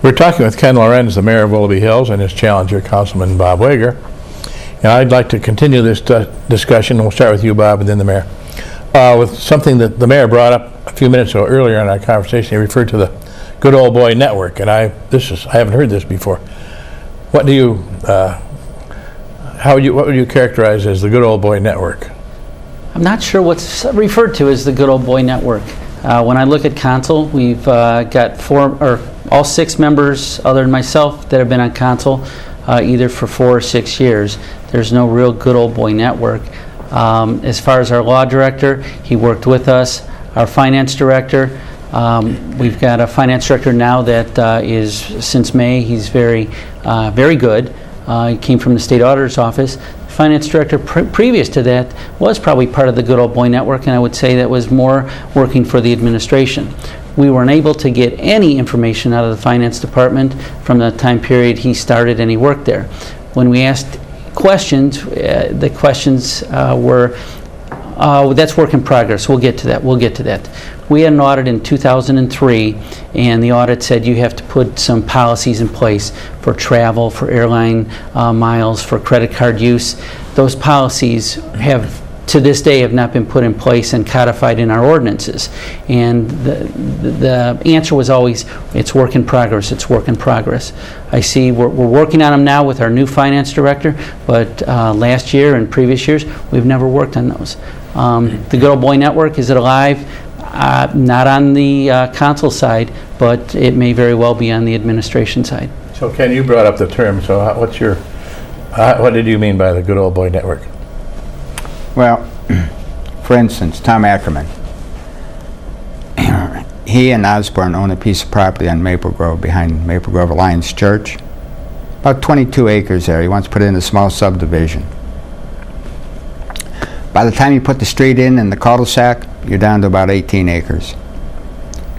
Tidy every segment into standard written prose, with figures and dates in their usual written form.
We're talking with Ken Lorenz, the mayor of Willoughby Hills, and his challenger, Councilman Bob Wager. And I'd like to continue this discussion. We'll start with you, Bob, and then the mayor. With something that the mayor brought up a few minutes ago earlier in our conversation. He referred to the Good Old Boy Network, and I haven't heard this before. What do you, what would you characterize as the Good Old Boy Network? I'm not sure what's referred to as the Good Old Boy Network. When I look at council, we've got all 6 members, other than myself, that have been on council either for 4 or 6 years. There's no real Good Old Boy Network. As far as our law director, he worked with us. Our finance director, we've got a finance director now that is, since May, he's very good. He came from the state auditor's office. Finance director previous to that was probably part of the Good Old Boy Network, and I would say that was more working for the administration. We weren't able to get any information out of the finance department from the time period he started and he worked there. When we asked questions, the questions were, that's work in progress. We'll get to that. We had an audit in 2003, and the audit said you have to put some policies in place for travel, for airline miles, for credit card use. Those policies have, to this day, have not been put in place and codified in our ordinances. And the answer was always, it's work in progress, it's work in progress. I see we're working on them now with our new finance director, but last year and previous years, we've never worked on those. The Good Old Boy Network, is it alive? Not on the council side, but it may very well be on the administration side. So Ken, you brought up the term, so what did you mean by the Good Old Boy Network? Well, for instance, Tom Ackerman, he and Osborne own a piece of property on Maple Grove behind Maple Grove Alliance Church, about 22 acres there. He wants to put in a small subdivision. By the time you put the street in and the cul-de-sac, you're down to about 18 acres.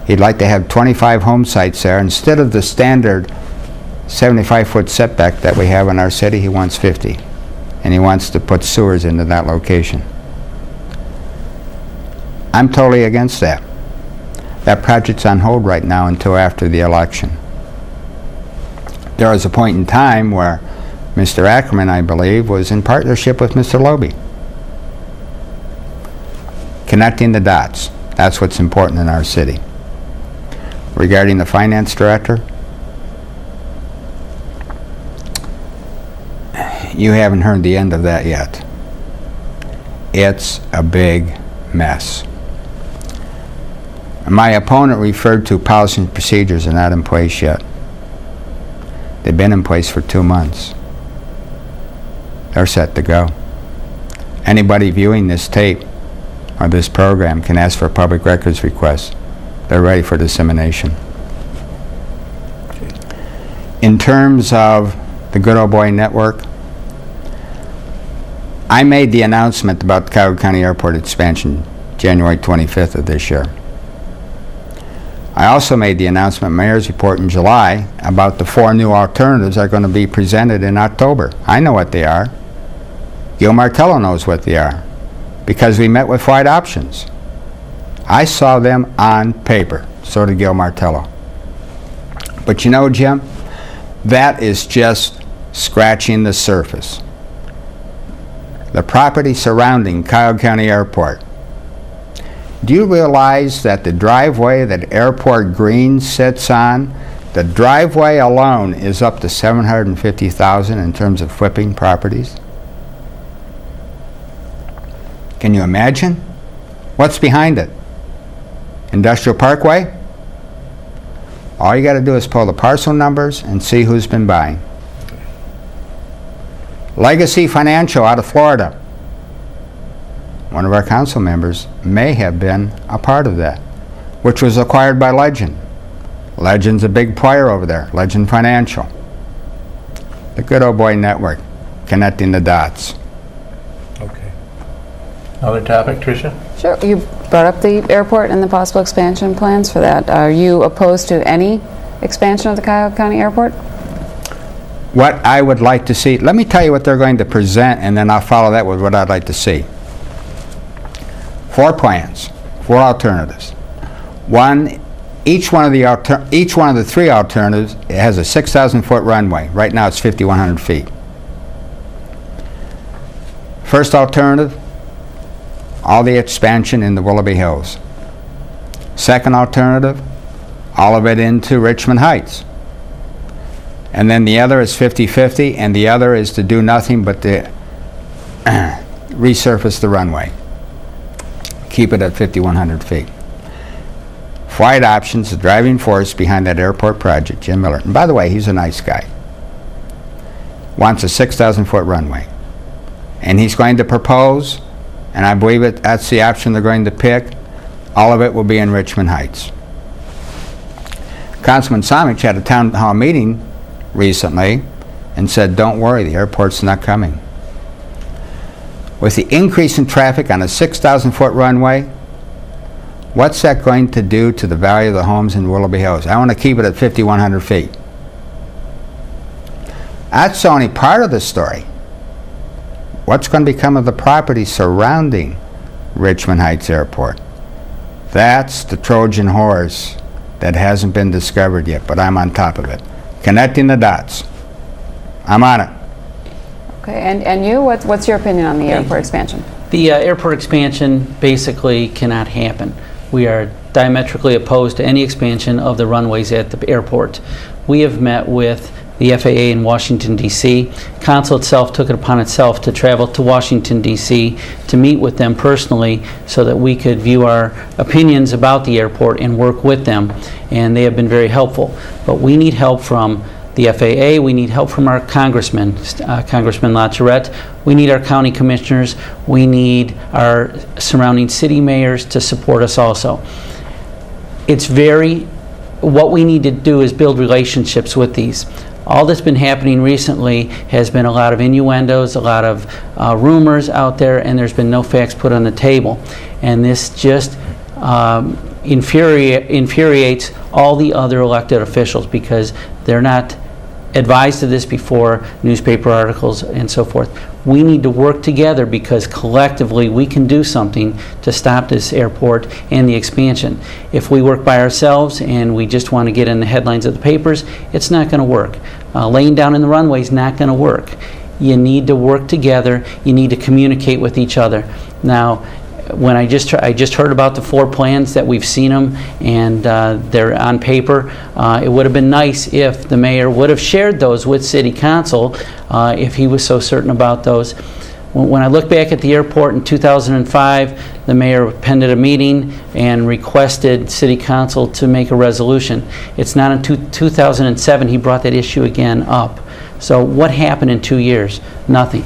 He'd like to have 25 home sites there. Instead of the standard 75-foot setback that we have in our city, he wants 50. And he wants to put sewers into that location. I'm totally against that. That project's on hold right now until after the election. There was a point in time where Mr. Ackerman, I believe, was in partnership with Mr. Willoughby. Connecting the dots. That's what's important in our city. Regarding the finance director, you haven't heard the end of that yet. It's a big mess. My opponent referred to policy and procedures are not in place yet. They've been in place for 2 months. They're set to go. Anybody viewing this tape or this program can ask for a public records request. They're ready for dissemination. In terms of the Good Old Boy Network, I made the announcement about the Cuyahoga County Airport expansion January 25th of this year. I also made the announcement in Mayor's Report in July about the 4 new alternatives that are going to be presented in October. I know what they are. Gil Martello knows what they are, because we met with White Options. I saw them on paper. So did Gil Martello. But you know, Jim, that is just scratching the surface. The property surrounding Cuyahoga County Airport. Do you realize that the driveway that Airport Green sits on, the driveway alone is up to $750,000 in terms of flipping properties? Can you imagine? What's behind it? Industrial Parkway? All you got to do is pull the parcel numbers and see who's been buying. Legacy Financial out of Florida. One of our council members may have been a part of that, which was acquired by Legend. Legend's a big player over there, Legend Financial. The Good Old Boy Network, connecting the dots. Okay. Another topic, Tricia? Sure. You brought up the airport and the possible expansion plans for that. Are you opposed to any expansion of the Cuyahoga County Airport? What I would like to see, let me tell you what they're going to present, and then I'll follow that with what I'd like to see. 4 plans, 4 alternatives. One each one of the three alternatives has a 6,000-foot runway. Right now it's 5,100 feet. First alternative, all the expansion in the Willoughby Hills. Second alternative, all of it into Richmond Heights. And then the other is 50-50, and the other is to do nothing but to resurface the runway. Keep it at 5,100 feet. Flight Options, the driving force behind that airport project, Jim Miller. And by the way, he's a nice guy. Wants a 6,000-foot runway. And he's going to propose, and I believe that's the option they're going to pick, all of it will be in Richmond Heights. Councilman Samich had a town hall meeting recently and said, don't worry, the airport's not coming. With the increase in traffic on a 6,000-foot runway, what's that going to do to the value of the homes in Willoughby Hills? I want to keep it at 5,100 feet. That's only part of the story. What's going to become of the property surrounding Richmond Heights Airport? That's the Trojan horse that hasn't been discovered yet, but I'm on top of it. Connecting the dots. I'm on it. Okay, and you, what's your opinion on the airport expansion? The airport expansion basically cannot happen. We are diametrically opposed to any expansion of the runways at the airport. We have met with the FAA in Washington, D.C. Council itself took it upon itself to travel to Washington, D.C. to meet with them personally so that we could view our opinions about the airport and work with them, and they have been very helpful. But we need help from the FAA, we need help from our congressman, Congressman LaTourette, we need our county commissioners, we need our surrounding city mayors to support us also. What we need to do is build relationships with these. All that's been happening recently has been a lot of innuendos, a lot of rumors out there, and there's been no facts put on the table. And this just infuriates all the other elected officials because they're not advised of this before, newspaper articles and so forth. We need to work together because collectively we can do something to stop this airport and the expansion. If we work by ourselves and we just want to get in the headlines of the papers, it's not going to work. Laying down in the runway is not going to work. You need to work together. You need to communicate with each other. Now, when I just heard about the 4 plans that we've seen them and they're on paper, it would have been nice if the mayor would have shared those with City Council if he was so certain about those. When I look back at the airport in 2005, the mayor appended a meeting and requested City Council to make a resolution. It's not until 2007 he brought that issue again up. So what happened in 2 years? Nothing.